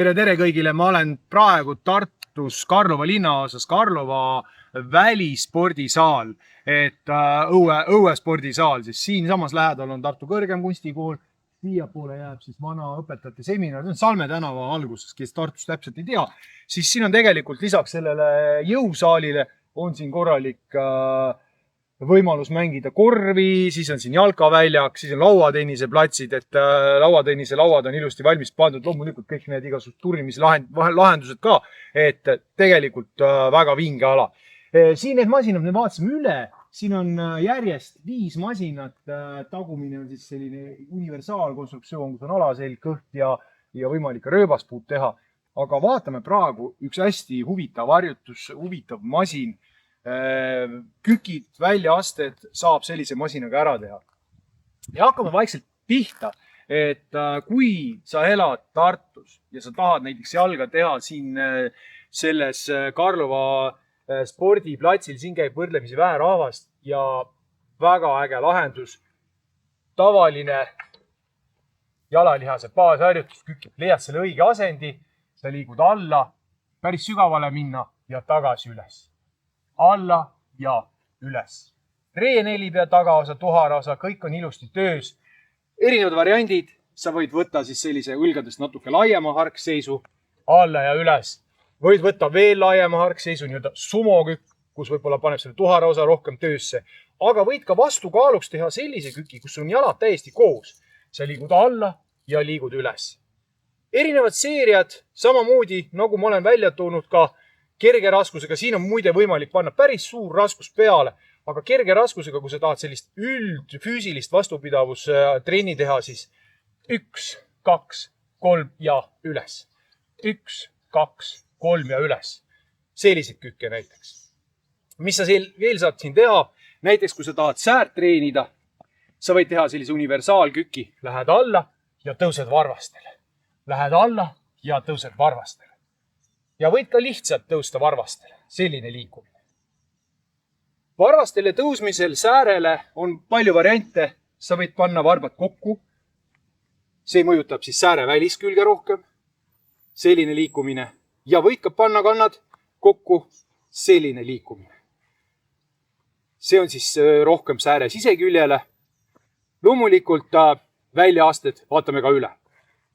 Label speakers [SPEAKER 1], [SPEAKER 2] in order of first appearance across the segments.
[SPEAKER 1] Tere kõigile, ma olen praegu Tartus Karlova linnaosas Karlova välispordisaal, et õuespordisaal, siis siinsamas lähedal on Tartu Kõrgem Kunstikool, siiapoole jääb siis vana õpetajate seminar, see on Salme tänava alguses, kes Tartus täpselt ei tea, siis siin on tegelikult lisaks sellele jõusaalile on siin korralik võimalus mängida korvi, siis on siin jalkaväljak, siis on lauatennise platsid, et lauatennise lauad on ilusti valmis pandud, loomulikult kõik need igasugused turimislahendused ka, et tegelikult väga vinge ala. Siin need masinad me vaatasime üle, siin on järjest 5 masinat, tagumine on siis selline universaalkonstruktsioon, kus on alaselg, kõht ja võimalik rööbaspuud teha, aga vaatame praegu üks hästi huvitav harjutus, huvitav masin, kükid, väljaasted saab sellise masinaga ära teha. Ja hakkame vaikselt pihta, et kui sa elad Tartus ja sa tahad näiteks jalga teha siin selles Karlova spordiplatsil, siin käib võrdlemisi vähe rahvast ja väga äge lahendus. Tavaline jalalihase baasharjutus, kükid, leiad selle õige asendi, sa liigud alla, päris sügavale minna ja tagasi üles. Alla ja üles. Reenelipea tagaosa, tuharaosa, kõik on ilusti töös. Erinevad variandid, sa võid võtta siis sellise õlgadest natuke laiema harkseisu, alla ja üles. Võid võtta veel laiema harkseisu, nii-öelda sumokükk, kus võib-olla paneb selle tuharaosa rohkem töösse. Aga võid ka vastukaaluks teha sellise küki, kus on jalad täiesti koos. Sa liigud alla ja liigud üles. Erinevad seeriad, samamoodi nagu ma olen välja toonud ka kerge raskusega, siin on muide võimalik panna päris suur raskus peale, aga kerge raskusega, kui sa tahad sellist üldfüüsilist vastupidavustrenni teha, siis 1, 2, 3 ja üles. 1, 2, 3 ja üles. Selliseid kükke näiteks. Mis sa veel saad siin teha? Näiteks, kui sa tahad säärt treenida, sa võid teha sellise universaalküki. Lähed alla ja tõused varvastele. Lähed alla ja tõused varvastele. Ja võid ka lihtsalt tõusta varvastele. Selline liikumine. Varvastele tõusmisel säärele on palju variante. Sa võid panna varbad kokku. See mõjutab siis sääre väliskülge rohkem. Selline liikumine. Ja võid ka panna kannad kokku. Selline liikumine. See on siis rohkem sääre siseküljele. Loomulikult väljaasted vaatame ka üle.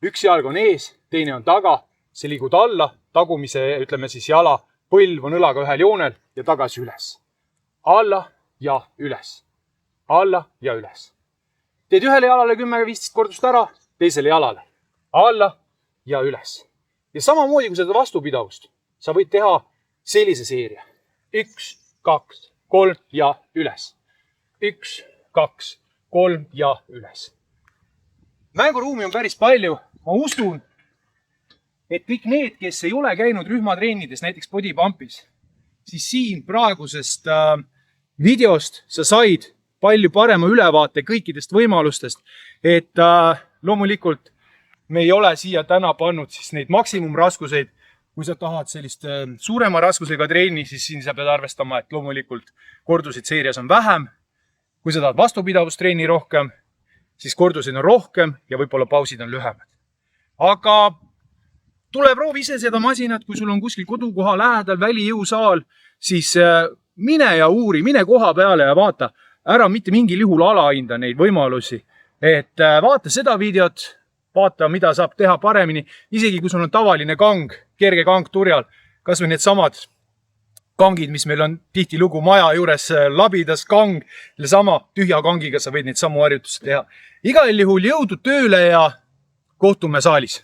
[SPEAKER 1] Üks jalg on ees, teine on taga. See liigud alla, tagumise, ütleme siis jala, põlv on õlaga ühel joonel ja tagasi üles. Alla ja üles. Alla ja üles. Teed ühele jalale 10-15 kordust ära, teisele jalale. Alla ja üles. Ja samamoodi, kui seda vastupidavust, sa võid teha sellise seeria. 1, 2, 3 ja üles. 1, 2, 3 ja üles. Mänguruumi on päris palju. Ma usun, et kõik need, kes ei ole käinud rühmatreenides, näiteks bodypumpis, siis siin praegusest videost sa said palju parema ülevaate kõikidest võimalustest, et loomulikult me ei ole siia täna pannud siis neid maksimumraskuseid. Kui sa tahad sellist suurema raskusega treeni, siis siin sa pead arvestama, et loomulikult kordusid seerias on vähem. Kui sa tahad vastupidavustreeni rohkem, siis kordusid on rohkem ja võib-olla pausid on lühemad. Aga tule proovi ise seda masinat, kui sul on kuskil kodukoha lähedal välijõusaal, siis mine ja uuri, mine koha peale ja vaata. Ära mitte mingil juhul alahinda neid võimalusi. Et vaata seda videot, vaata, mida saab teha paremini. Isegi kui sul on tavaline kang, kerge kang turjal, kas või need samad kangid, mis meil on tihtilugu maja juures, labidas kang, sama tühja kangiga sa võid neid samu harjutusi teha. Igal juhul jõudu tööle ja kohtume saalis.